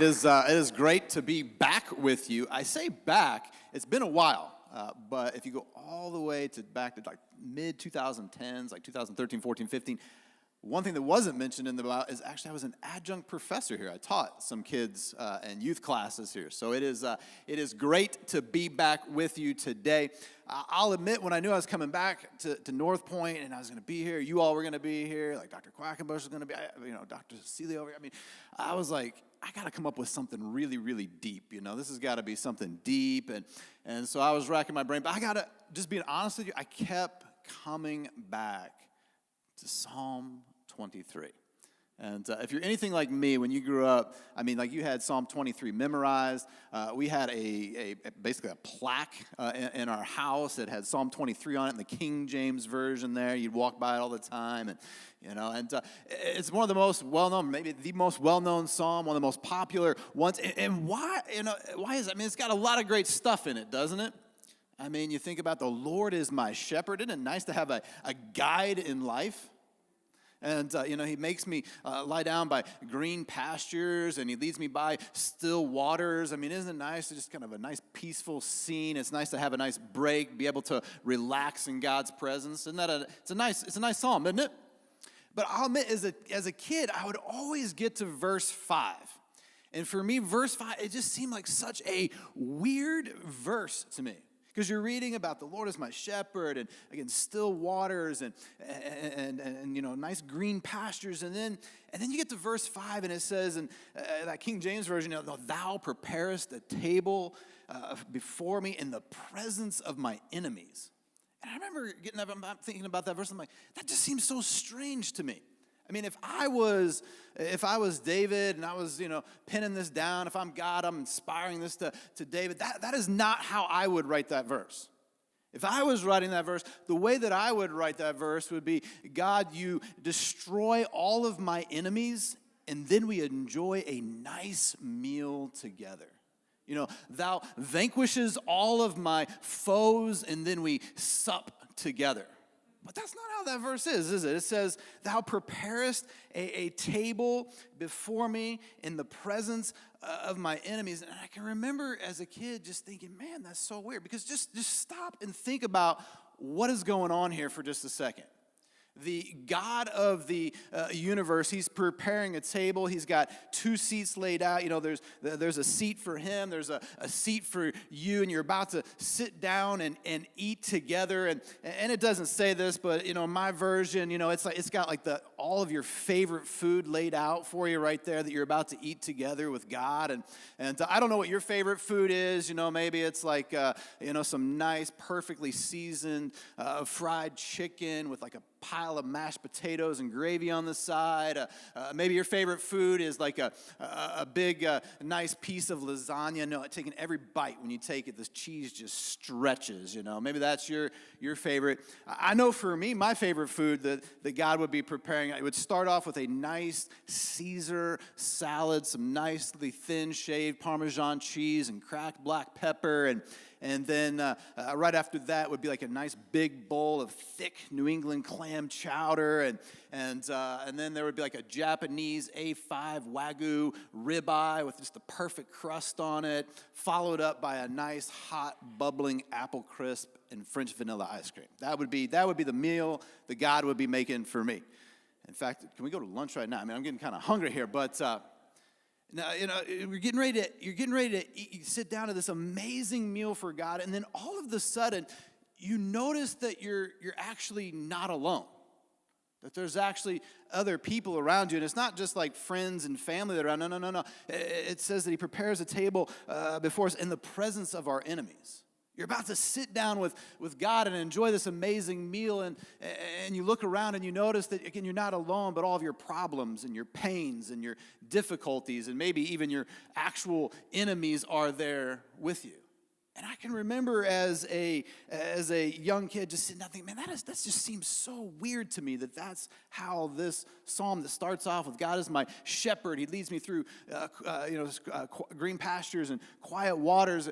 It is great to be back with you. I say back, it's been a while, but if you go all the way back to like mid-2010s, like 2013, 14, 15, one thing that wasn't mentioned in the Bible is actually I was an adjunct professor here. I taught some kids and youth classes here. So it is great to be back with you today. I'll admit, when I knew I was coming back to Northpoint and I was going to be here, you all were going to be here, like Dr. Quackenbush was going to be, Dr. Cecilia over here. I mean, I was like, I got to come up with something really, really deep. This has got to be something deep. And so I was racking my brain. But I got to, just being honest with you, I kept coming back to Psalm 23. And if you're anything like me, when you grew up, you had Psalm 23 memorized. We had basically a plaque in our house that had Psalm 23 on it in the King James Version there. You'd walk by it all the time. And it's one of the most well-known, maybe the most well-known psalm, one of the most popular ones. And why is it? It's got a lot of great stuff in it, doesn't it? You think about the Lord is my shepherd. Isn't it nice to have a guide in life? And, he makes me lie down by green pastures, and he leads me by still waters. Isn't it nice? It's just kind of a nice, peaceful scene. It's nice to have a nice break, be able to relax in God's presence. Isn't that it's a nice psalm, isn't it? But I'll admit, as a kid, I would always get to verse 5. And for me, verse 5, it just seemed like such a weird verse to me. Because you're reading about the Lord is my shepherd, and again, still waters, and nice green pastures, and then you get to verse 5, and it says in that King James Version, thou preparest a table before me in the presence of my enemies. And I remember getting up and thinking about that verse. I'm like, that just seems so strange to me. If I was David and I was, penning this down, if I'm God, I'm inspiring this to David, that is not how I would write that verse. If I was writing that verse, the way that I would write that verse would be, God, you destroy all of my enemies, and then we enjoy a nice meal together. Thou vanquishes all of my foes, and then we sup together. But that's not how that verse is it? It says, thou preparest a table before me in the presence of my enemies. And I can remember as a kid just thinking, man, that's so weird. Because just stop and think about what is going on here for just a second. The God of the universe, he's preparing a table. He's got two seats laid out. There's a seat for him. There's a seat for you, and you're about to sit down and eat together. And it doesn't say this, but, my version, it's got like all of your favorite food laid out for you right there that you're about to eat together with God. And I don't know what your favorite food is. Maybe it's like, some nice, perfectly seasoned fried chicken with like a pile of mashed potatoes and gravy on the side. Maybe your favorite food is like a big, nice piece of lasagna. No, taking every bite when you take it, this cheese just stretches, Maybe that's your favorite. I know for me, my favorite food that God would be preparing, it would start off with a nice Caesar salad, some nicely thin shaved Parmesan cheese and cracked black pepper, and then right after that would be like a nice big bowl of thick New England clam chowder, and then there would be like a Japanese A5 Wagyu ribeye with just the perfect crust on it, followed up by a nice hot bubbling apple crisp and French vanilla ice cream. That would be the meal that God would be making for me. In fact, can we go to lunch right now? I'm getting kind of hungry here, but. Now, you're getting ready to eat, sit down to this amazing meal for God, and then all of a sudden, you notice that you're actually not alone. That there's actually other people around you, and it's not just like friends and family that are around. No. It says that he prepares a table before us in the presence of our enemies. You're about to sit down with God and enjoy this amazing meal, and you look around and you notice that, again, you're not alone, but all of your problems and your pains and your difficulties and maybe even your actual enemies are there with you. And I can remember as a young kid just sitting there thinking, man, that just seems so weird to me that's how this psalm that starts off with God is my shepherd. He leads me through green pastures and quiet waters.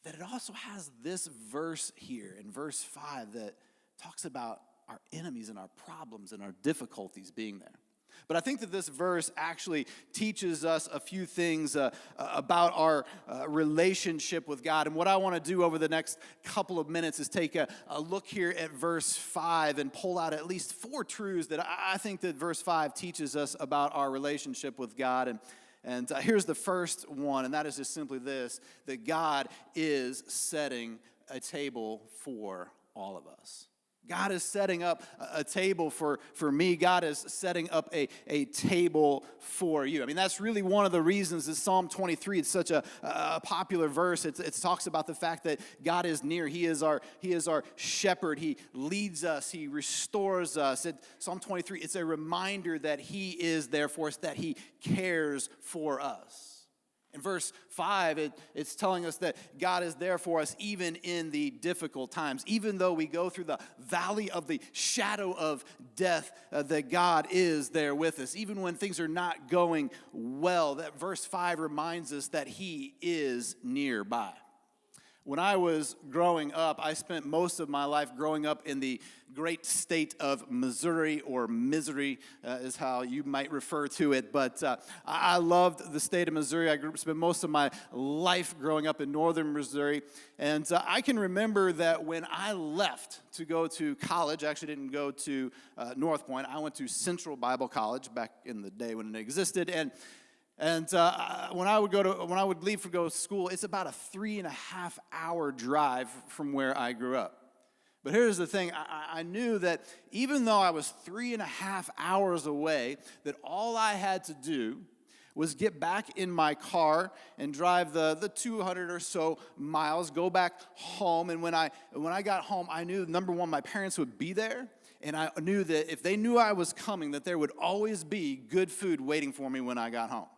That it also has this verse here in verse 5 that talks about our enemies and our problems and our difficulties being there. But I think that this verse actually teaches us a few things about our relationship with God. And what I want to do over the next couple of minutes is take a look here at verse 5 and pull out at least 4 truths that I think that verse 5 teaches us about our relationship with God. And here's the first one, and that is just simply this, that God is setting a table for all of us. God is setting up a table for me. God is setting up a table for you. I mean, that's really one of the reasons that Psalm 23 is such a popular verse. It talks about the fact that God is near. He is our shepherd. He leads us. He restores us. Psalm 23, it's a reminder that he is there for us, that he cares for us. In verse 5, it's telling us that God is there for us even in the difficult times. Even though we go through the valley of the shadow of death, that God is there with us. Even when things are not going well, that verse 5 reminds us that he is nearby. When I was growing up, I spent most of my life growing up in the great state of Missouri, or Misery is how you might refer to it. But I loved the state of Missouri. I spent most of my life growing up in northern Missouri. And I can remember that when I left to go to college, I actually didn't go to Northpoint. I went to Central Bible College back in the day when it existed. And when I would leave to go to school, it's about a 3.5-hour drive from where I grew up. But here's the thing, I knew that even though I was 3.5 hours away, that all I had to do was get back in my car and drive the 200 or so miles, go back home. And when I got home, I knew, number one, my parents would be there. And I knew that if they knew I was coming, that there would always be good food waiting for me when I got home.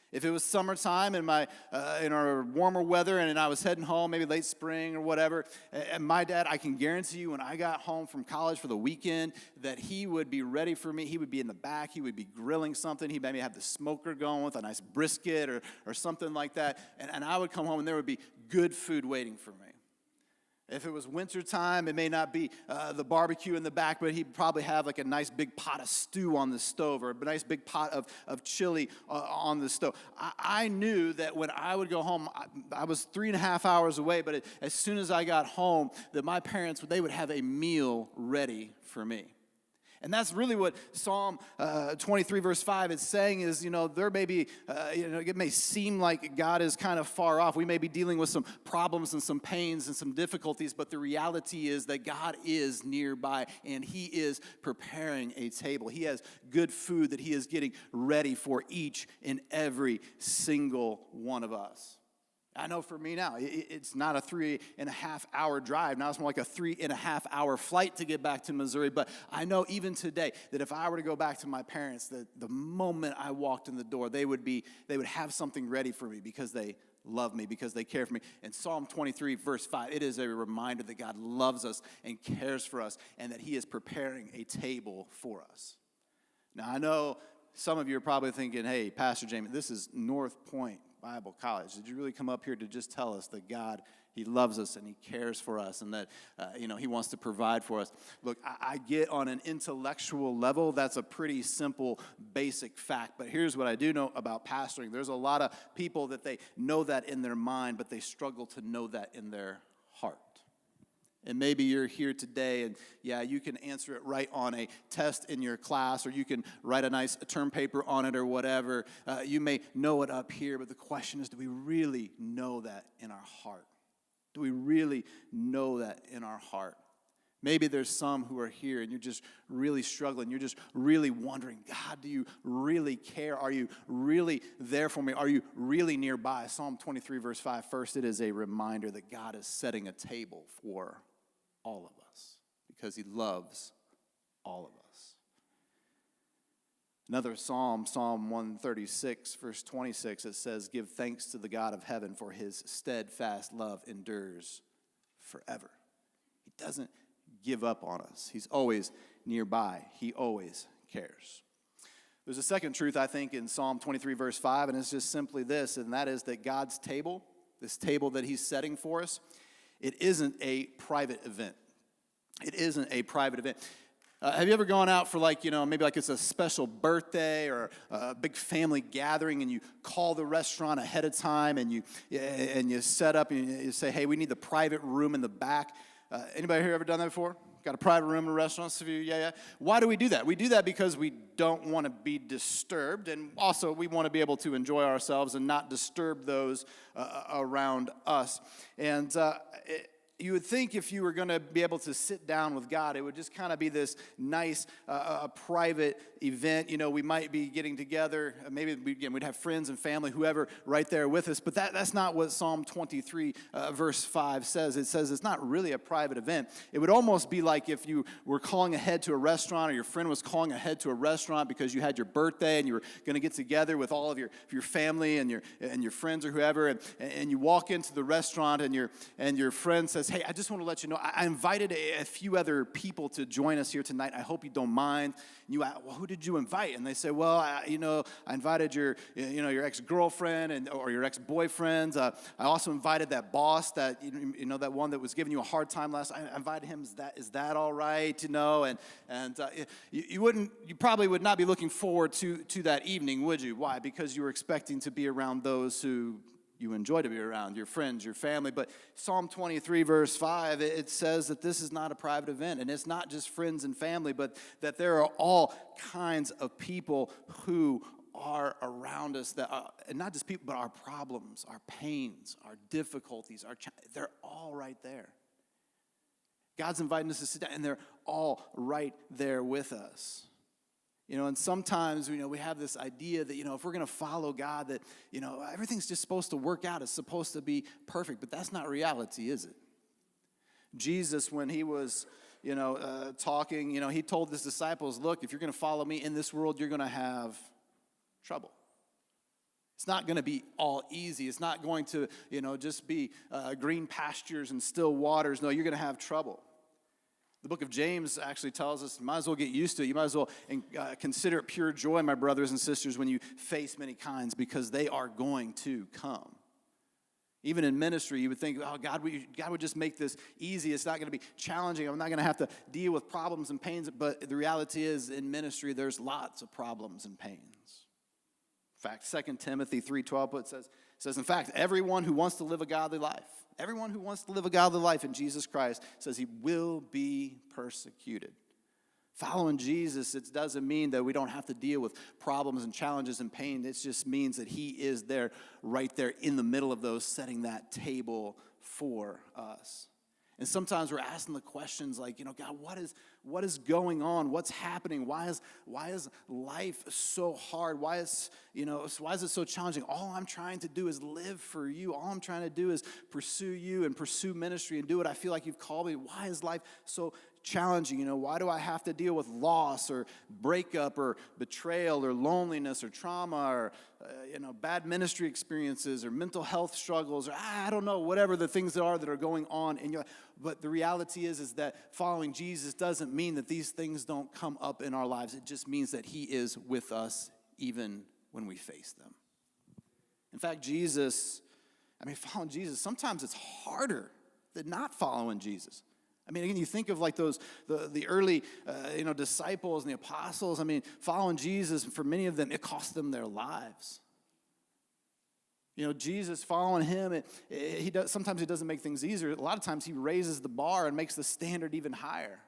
If it was summertime in our warmer weather and I was heading home, maybe late spring or whatever, and my dad, I can guarantee you when I got home from college for the weekend that he would be ready for me. He would be in the back. He would be grilling something. He maybe have the smoker going with a nice brisket or something like that. And I would come home and there would be good food waiting for me. If it was wintertime, it may not be the barbecue in the back, but he'd probably have like a nice big pot of stew on the stove or a nice big pot of chili on the stove. I knew that when I would go home, I was 3.5 hours away, but as soon as I got home, that my parents, they would have a meal ready for me. And that's really what Psalm 23 verse 5 is saying is, there may be, it may seem like God is kind of far off. We may be dealing with some problems and some pains and some difficulties, but the reality is that God is nearby and he is preparing a table. He has good food that he is getting ready for each and every single one of us. I know for me now, it's not a 3.5-hour drive. Now it's more like a 3.5-hour flight to get back to Missouri. But I know even today that if I were to go back to my parents, that the moment I walked in the door, they would have something ready for me because they love me, because they care for me. And Psalm 23, verse 5, it is a reminder that God loves us and cares for us and that he is preparing a table for us. Now I know some of you are probably thinking, hey, Pastor Jamie, this is Northpoint Bible College. Did you really come up here to just tell us that God, he loves us and he cares for us and that, he wants to provide for us? Look, I get on an intellectual level, that's a pretty simple, basic fact. But here's what I do know about pastoring. There's a lot of people that they know that in their mind, but they struggle to know that in their heart. And maybe you're here today and, you can answer it right on a test in your class, or you can write a nice term paper on it or whatever. You may know it up here, but the question is, do we really know that in our heart? Do we really know that in our heart? Maybe there's some who are here and you're just really struggling. You're just really wondering, God, do you really care? Are you really there for me? Are you really nearby? Psalm 23, verse 5, first, it is a reminder that God is setting a table for all of us because he loves all of us. Another psalm, Psalm 136, verse 26, it says, give thanks to the God of heaven, for his steadfast love endures forever. He doesn't give up on us. He's always nearby. He always cares. There's a second truth, I think, in Psalm 23, verse 5, and it's just simply this, and that is that God's table, this table that he's setting for us, it isn't a private event. It isn't a private event. Have you ever gone out for maybe like it's a special birthday or a big family gathering, and you call the restaurant ahead of time, and you set up and you say, hey, we need the private room in the back. Anybody here ever done that before? Got a private room in a restaurant? Some of you, yeah. Why do we do that? We do that because we don't want to be disturbed, and also we want to be able to enjoy ourselves and not disturb those around us. And you would think if you were going to be able to sit down with God, it would just kind of be this nice private event. We might be getting together. Maybe we'd have friends and family, whoever, right there with us. But that's not what Psalm 23, verse 5 says. It says it's not really a private event. It would almost be like if you were calling ahead to a restaurant, or your friend was calling ahead to a restaurant because you had your birthday and you were going to get together with all of your family and your friends or whoever, and you walk into the restaurant and your friend says, hey, I just want to let you know, I invited a few other people to join us here tonight. I hope you don't mind. And you ask, well, who did you invite? And they say, well, I invited your ex-girlfriend or your ex-boyfriend. I also invited that boss that, that one that was giving you a hard time last. I invited him. Is that all right? And you probably would not be looking forward to that evening, would you? Why? Because you were expecting to be around those who you enjoy to be around, your friends, your family. But Psalm 23, verse 5, it says that this is not a private event, and it's not just friends and family, but that there are all kinds of people who are around us, and not just people, but our problems, our pains, our difficulties, they're all right there. God's inviting us to sit down, and they're all right there with us. And sometimes, we have this idea that, if we're going to follow God, that, everything's just supposed to work out. It's supposed to be perfect, but that's not reality, is it? Jesus, when he was, talking, he told his disciples, look, if you're going to follow me in this world, you're going to have trouble. It's not going to be all easy. It's not going to, just be green pastures and still waters. No, you're going to have trouble. The book of James actually tells us you might as well get used to it. You might as well consider it pure joy, my brothers and sisters, when you face many kinds, because they are going to come. Even in ministry, you would think, oh, God would just make this easy. It's not going to be challenging. I'm not going to have to deal with problems and pains. But the reality is, in ministry, there's lots of problems and pains. In fact, 2 Timothy 3:12 says, in fact, everyone who wants to live a godly life, everyone who wants to live a godly life in Jesus Christ says he will be persecuted. Following Jesus, it doesn't mean that we don't have to deal with problems and challenges and pain. It just means that he is there, right there in the middle of those, setting that table for us. And sometimes we're asking the questions like, God, what is going on? What's happening? Why is life so hard? Why is it so challenging? All I'm trying to do is live for you. All I'm trying to do is pursue you and pursue ministry and do what I feel like you've called me. Why is life so challenging? Why do I have to deal with loss or breakup or betrayal or loneliness or trauma or bad ministry experiences or mental health struggles or I don't know, whatever the things that are going on in your life. But the reality is that following Jesus doesn't mean that these things don't come up in our lives. It just means that he is with us even when we face them. In fact, following Jesus, sometimes it's harder than not following Jesus. Again, you think of like the early, disciples and the apostles. Following Jesus, for many of them, it cost them their lives. Jesus, following him, sometimes he doesn't make things easier. A lot of times he raises the bar and makes the standard even higher.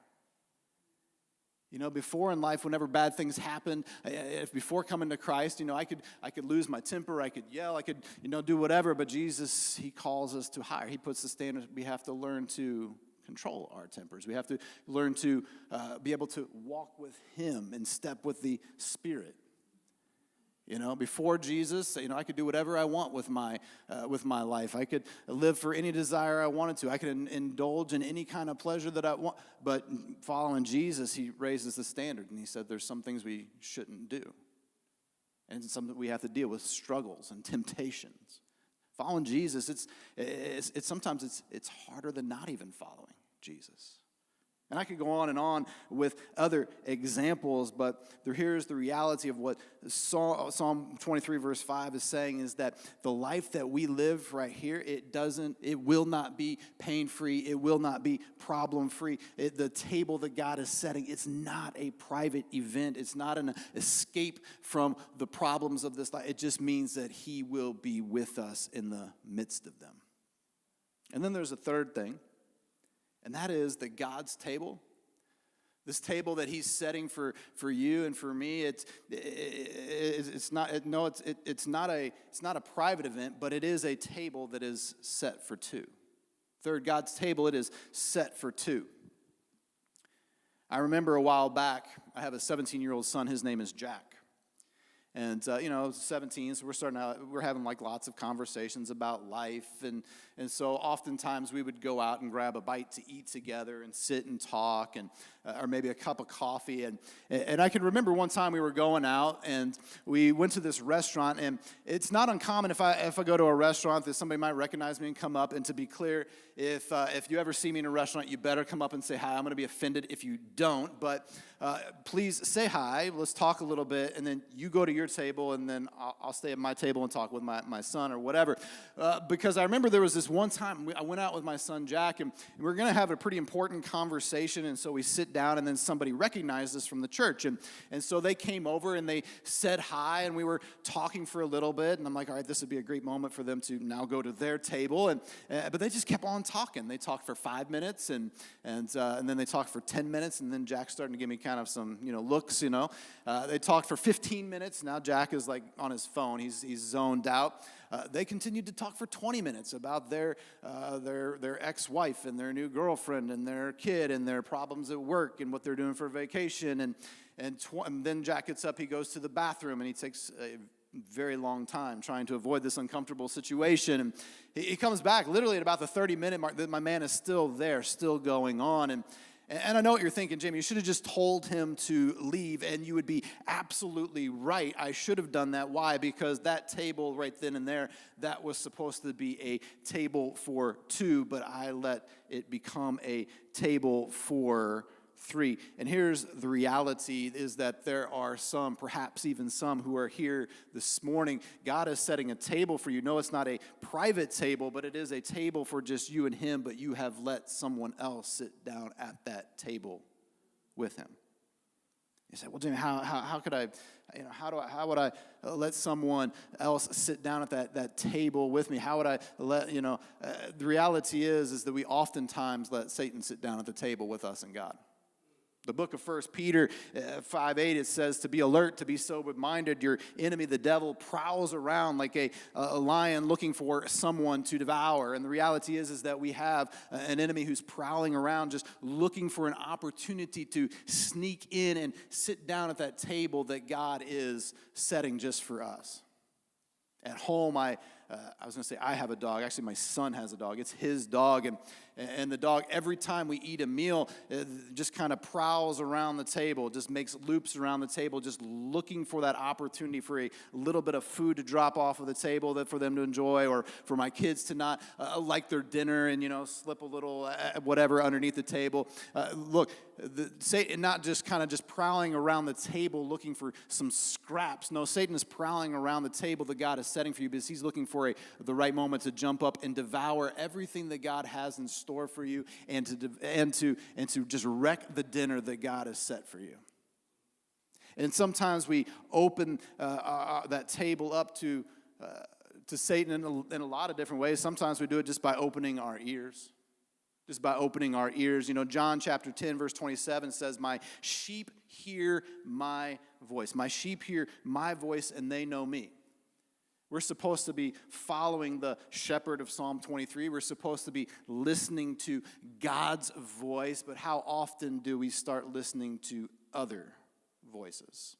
Before in life, whenever bad things happened, before coming to Christ, I could lose my temper, I could yell, I could, do whatever. But Jesus, he calls us to higher. He puts the standard. We have to learn to control our tempers. We have to learn to be able to walk with him in step with the Spirit. Before Jesus, I could do whatever I want with my life. I could live for any desire I wanted to. I could indulge in any kind of pleasure that I want. But following Jesus, he raises the standard, and he said there's some things we shouldn't do. And some that we have to deal with, struggles and temptations. Following Jesus, it's sometimes it's harder than not even following Jesus. And I could go on and on with other examples, but here's the reality of what Psalm 23 verse 5 is saying is that the life that we live right here, it will not be pain-free. It will not be problem-free. The table that God is setting, it's not a private event. It's not an escape from the problems of this life. It just means that he will be with us in the midst of them. And then there's a third thing. And that is that God's table, this table that he's setting for you and for me, it's not a private event, but it is a table that is set for two. Third, God's table, it is set for two. I remember a while back, I have a 17-year-old son, his name is Jack. And, 17, so we're having like lots of conversations about life. And so oftentimes we would go out and grab a bite to eat together and sit and talk or maybe a cup of coffee. And I can remember one time we were going out and we went to this restaurant. And it's not uncommon if I go to a restaurant that somebody might recognize me and come up. And to be clear, if you ever see me in a restaurant, you better come up and say hi. I'm going to be offended if you don't. But please say hi. Let's talk a little bit. And then you go to your table, and then I'll stay at my table and talk with my son or whatever. Because I remember there was this one time I went out with my son Jack, and we were going to have a pretty important conversation, and so we sit down, and then somebody recognized us from the church, and so they came over, and they said hi, and we were talking for a little bit, and I'm like, all right, this would be a great moment for them to now go to their table, but they just kept on talking. They talked for 5 minutes, and then they talked for 10 minutes, and then Jack's starting to give me kind of some, looks, They talked for 15 minutes. Now Jack is like on his phone. He's zoned out. They continued to talk for 20 minutes about their ex-wife and their new girlfriend and their kid and their problems at work and what they're doing for vacation. And then Jack gets up. He goes to the bathroom and he takes a very long time trying to avoid this uncomfortable situation. And he comes back literally at about the 30-minute mark. My man is still there, still going on. And I know what you're thinking, Jamie. You should have just told him to leave, and you would be absolutely right. I should have done that. Why? Because that table right then and there, that was supposed to be a table for two, but I let it become a table for three. And here's the reality is that there are some, perhaps even some, who are here this morning. God is setting a table for you. No, it's not a private table, but it is a table for just you and him, but you have let someone else sit down at that table with him. You say, well, Jimmy, how could I, how would I let someone else sit down at that table with me? How would I let, the reality is that we oftentimes let Satan sit down at the table with us and God. The book of 1 Peter 5:8, it says to be alert, to be sober-minded. Your enemy, the devil, prowls around like a lion looking for someone to devour. And the reality is that we have an enemy who's prowling around just looking for an opportunity to sneak in and sit down at that table that God is setting just for us. At home, I was going to say I have a dog. Actually, my son has a dog. It's his dog. And the dog, every time we eat a meal, just kind of prowls around the table, just makes loops around the table, just looking for that opportunity for a little bit of food to drop off of the table for them to enjoy, or for my kids to not like their dinner and, slip a little whatever underneath the table. Look, Satan not just kind of just prowling around the table looking for some scraps. No, Satan is prowling around the table that God is setting for you because he's looking for the right moment to jump up and devour everything that God has in store for you and to just wreck the dinner that God has set for you. And sometimes we open that table up to Satan in a lot of different ways. Sometimes we do it just by opening our ears. Just by opening our ears. John chapter 10, verse 27 says, my sheep hear my voice. My sheep hear my voice and they know me. We're supposed to be following the shepherd of Psalm 23. We're supposed to be listening to God's voice, but how often do we start listening to other voices?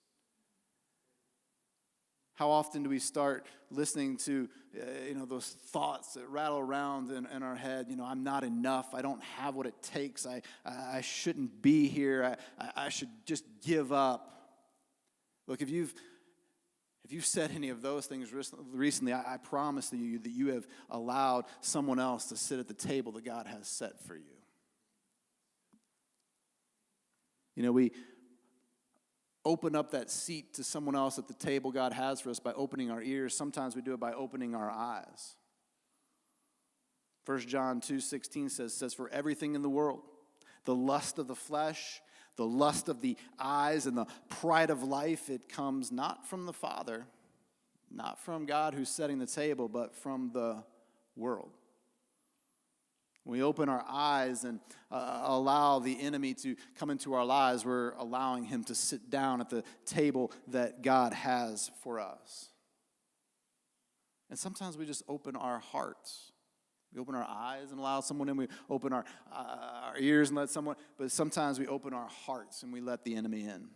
How often do we start listening to, those thoughts that rattle around in our head? I'm not enough. I don't have what it takes. I shouldn't be here. I should just give up. Look, if you've said any of those things recently, I promise you that you have allowed someone else to sit at the table that God has set for you. We open up that seat to someone else at the table God has for us by opening our ears. Sometimes we do it by opening our eyes. 1 John 2:16 says, for everything in the world, the lust of the flesh, the lust of the eyes, and the pride of life, it comes not from the Father, not from God who's setting the table, but from the world. When we open our eyes and allow the enemy to come into our lives, we're allowing him to sit down at the table that God has for us. And sometimes we just open our hearts. We open our eyes and allow someone in. We open our ears and let someone. But sometimes we open our hearts and we let the enemy in.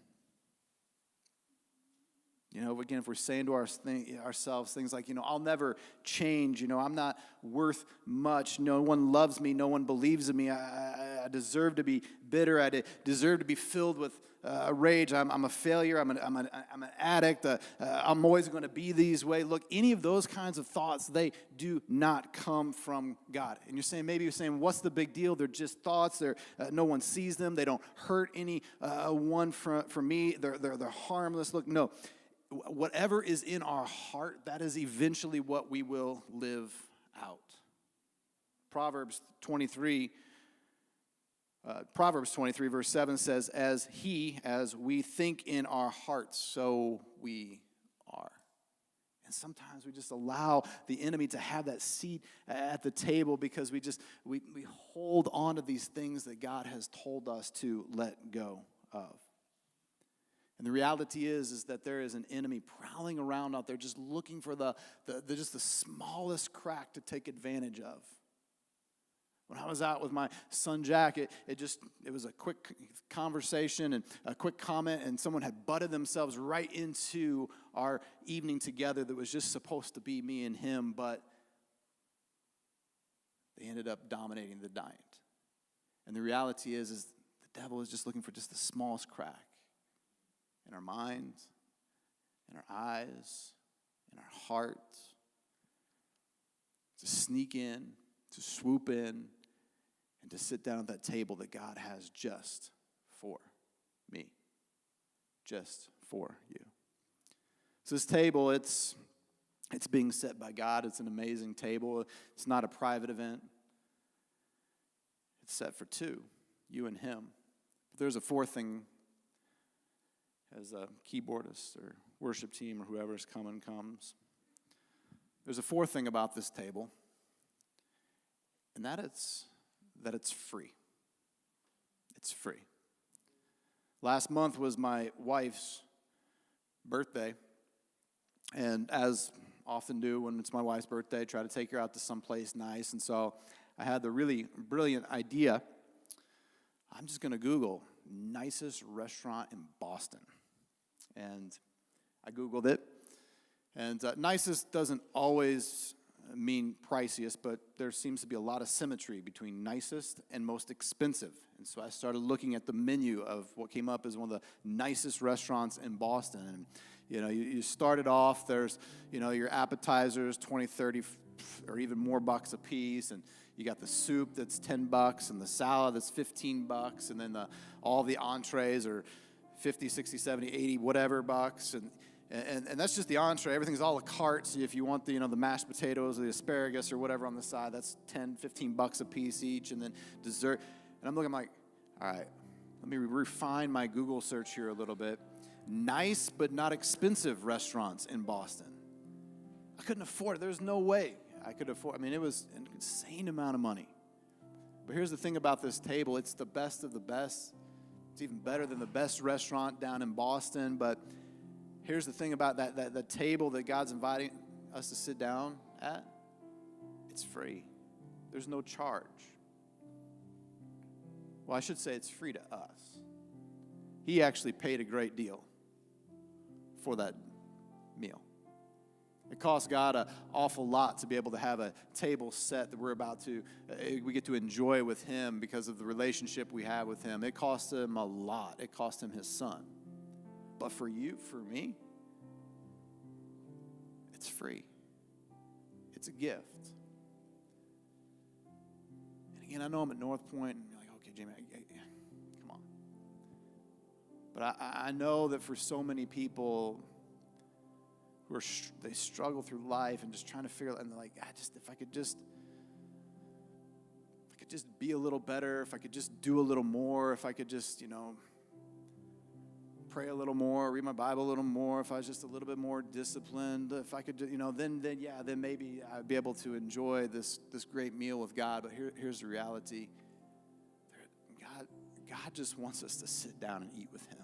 Again, if we're saying to ourselves things like, I'll never change. I'm not worth much. No one loves me. No one believes in me. I deserve to be bitter. I deserve to be filled with rage. I'm a failure. I'm an addict. I'm always going to be these way. Look, any of those kinds of thoughts, they do not come from God. And you're saying, what's the big deal? They're just thoughts. No one sees them. They don't hurt anyone from me. They're harmless. Look, no. Whatever is in our heart, that is eventually what we will live out. Proverbs 23 verse 7 says, as we think in our hearts, so we are. And sometimes we just allow the enemy to have that seat at the table because we hold on to these things that God has told us to let go of. And the reality is that there is an enemy prowling around out there just looking for the smallest crack to take advantage of. When I was out with my son Jack, it was a quick conversation and a quick comment, and someone had butted themselves right into our evening together that was just supposed to be me and him, but they ended up dominating the night. And the reality is the devil is just looking for just the smallest crack. In our minds, in our eyes, in our hearts, to sneak in, to swoop in, and to sit down at that table that God has just for me, just for you. So this table, it's being set by God. It's an amazing table. It's not a private event. It's set for two, you and him. But there's a fourth thing. As a keyboardist or worship team or whoever's comes. There's a fourth thing about this table, and that it's free. It's free. Last month was my wife's birthday, and as often do when it's my wife's birthday, I try to take her out to someplace nice, and so I had the really brilliant idea. I'm just going to Google nicest restaurant in Boston. And I Googled it. And nicest doesn't always mean priciest, but there seems to be a lot of symmetry between nicest and most expensive. And so I started looking at the menu of what came up as one of the nicest restaurants in Boston. And, you started off, there's, your appetizers, 20, 30, or even more bucks a piece. And you got the soup that's $10, and the salad that's $15, and then all the entrees are 50, 60, 70, 80, whatever bucks, and that's just the entree. Everything's a la carte. So if you want the mashed potatoes or the asparagus or whatever on the side, that's 10, 15 bucks a piece each, and then dessert. And I'm looking like, all right, let me refine my Google search here a little bit. Nice but not expensive restaurants in Boston. I couldn't afford it. There's no way I could afford. It was an insane amount of money. But here's the thing about this table. It's the best of the best. It's even better than the best restaurant down in Boston. But here's the thing about that the table that God's inviting us to sit down at. It's free. There's no charge. Well, I should say it's free to us. He actually paid a great deal for that meal. It costs God an awful lot to be able to have a table set that we get to enjoy with him because of the relationship we have with him. It cost him a lot. It cost him his son. But for you, for me, it's free. It's a gift. And again, I know I'm at Northpoint, and you're like, okay, Jamie, come on. But I know that for so many people who they struggle through life and just trying to figure out, and they're like, if I could just be a little better, if I could just do a little more, if I could just, pray a little more, read my Bible a little more, if I was just a little bit more disciplined, if I could, then maybe I'd be able to enjoy this great meal with God. But here's the reality. God just wants us to sit down and eat with him.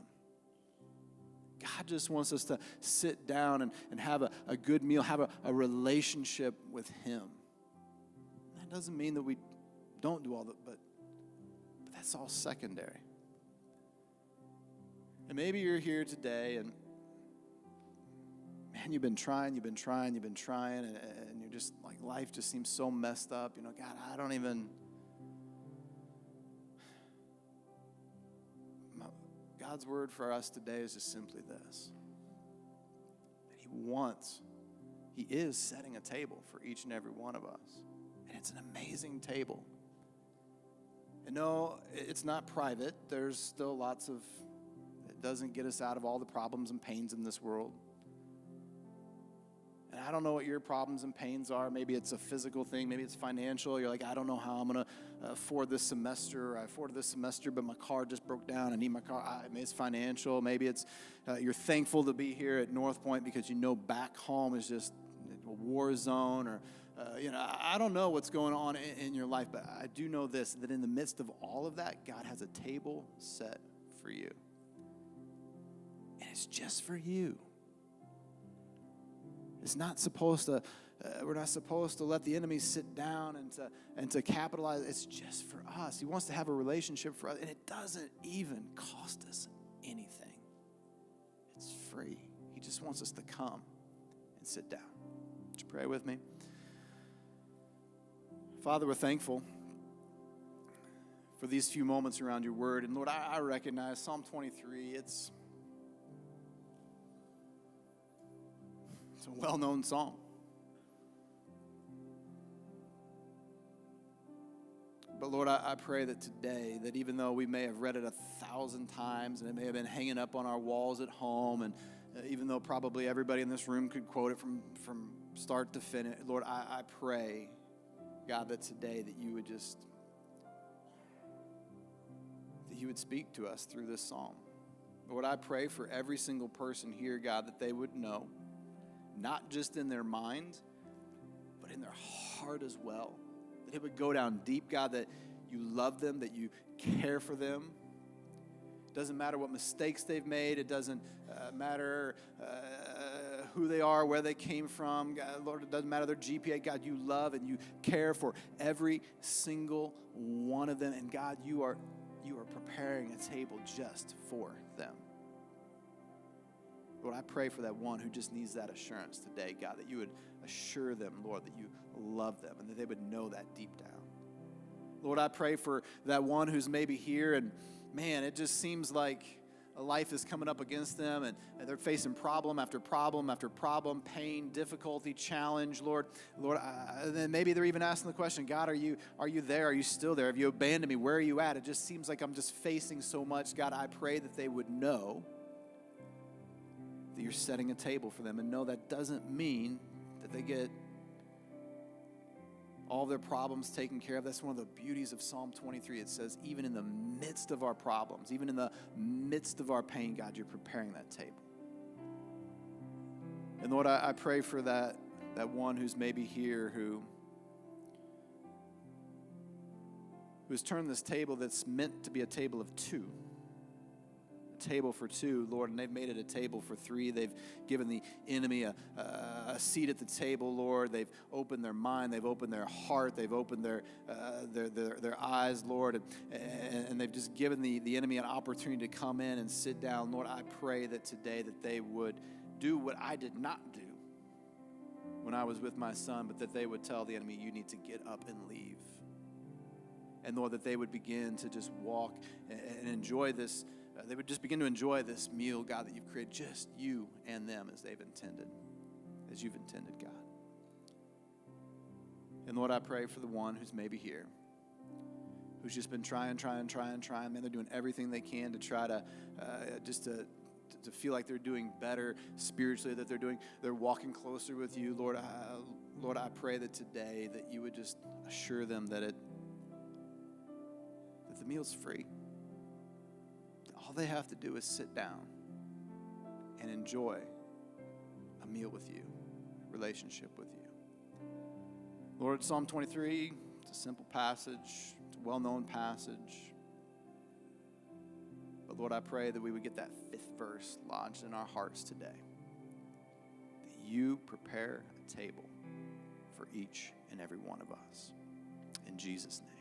God just wants us to sit down and have a good meal, have a relationship with him. That doesn't mean that we don't do all that, but that's all secondary. And maybe you're here today and, man, you've been trying, and you're just like, life just seems so messed up. God, God's word for us today is just simply this. That he is setting a table for each and every one of us. And it's an amazing table. And no, it's not private. There's still it doesn't get us out of all the problems and pains in this world. And I don't know what your problems and pains are. Maybe it's a physical thing. Maybe it's financial. You're like, I don't know how I'm going to afford this semester. I afforded this semester, but my car just broke down. I need my car. Maybe it's financial. Maybe it's you're thankful to be here at Northpoint because back home is just a war zone. Or, I don't know what's going on in your life, but I do know this, that in the midst of all of that, God has a table set for you. And it's just for you. It's not supposed to, we're not supposed to let the enemy sit down and to capitalize. It's just for us. He wants to have a relationship for us, and it doesn't even cost us anything. It's free. He just wants us to come and sit down. Would you pray with me? Father, we're thankful for these few moments around your word. And Lord, I recognize Psalm 23, it's a well-known song. But Lord, I pray that today, that even though we may have read it 1,000 times and it may have been hanging up on our walls at home, and even though probably everybody in this room could quote it from start to finish, Lord, I pray, God, that today that you would speak to us through this psalm. Lord, I pray for every single person here, God, that they would know, not just in their mind, but in their heart as well. That it would go down deep, God, that you love them, that you care for them. It doesn't matter what mistakes they've made. It doesn't matter who they are, where they came from. God, Lord, it doesn't matter their GPA. God, you love and you care for every single one of them. And God, you are preparing a table just for them. Lord, I pray for that one who just needs that assurance today, God, that you would assure them, Lord, that you love them and that they would know that deep down. Lord, I pray for that one who's maybe here and, man, it just seems like a life is coming up against them and they're facing problem after problem after problem, pain, difficulty, challenge, Lord. Then maybe they're even asking the question, God, are you there? Are you still there? Have you abandoned me? Where are you at? It just seems like I'm just facing so much. God, I pray that they would know that you're setting a table for them. And no, that doesn't mean that they get all their problems taken care of. That's one of the beauties of Psalm 23. It says, even in the midst of our problems, even in the midst of our pain, God, you're preparing that table. And Lord, I pray for that one who's maybe here who's turned this table that's meant to be a table of two. Table for two, Lord, and they've made it a table for three. They've given the enemy a seat at the table, Lord. They've opened their mind, they've opened their heart, they've opened their eyes, Lord, and they've just given the enemy an opportunity to come in and sit down. Lord, I pray that today that they would do what I did not do when I was with my son, but that they would tell the enemy, you need to get up and leave. And Lord, that they would begin to just walk and enjoy this. They would just begin to enjoy this meal, God, that you've created, just you and them as they've intended, as you've intended, God. And Lord, I pray for the one who's maybe here who's just been trying. Man, they're doing everything they can to try to to feel like they're doing better spiritually, that they're walking closer with you. Lord, I pray that today that you would just assure them that the meal's free. All they have to do is sit down and enjoy a meal with you, relationship with you. Lord, Psalm 23, it's a simple passage, it's a well-known passage. But Lord, I pray that we would get that 5th verse lodged in our hearts today. That you prepare a table for each and every one of us. In Jesus' name.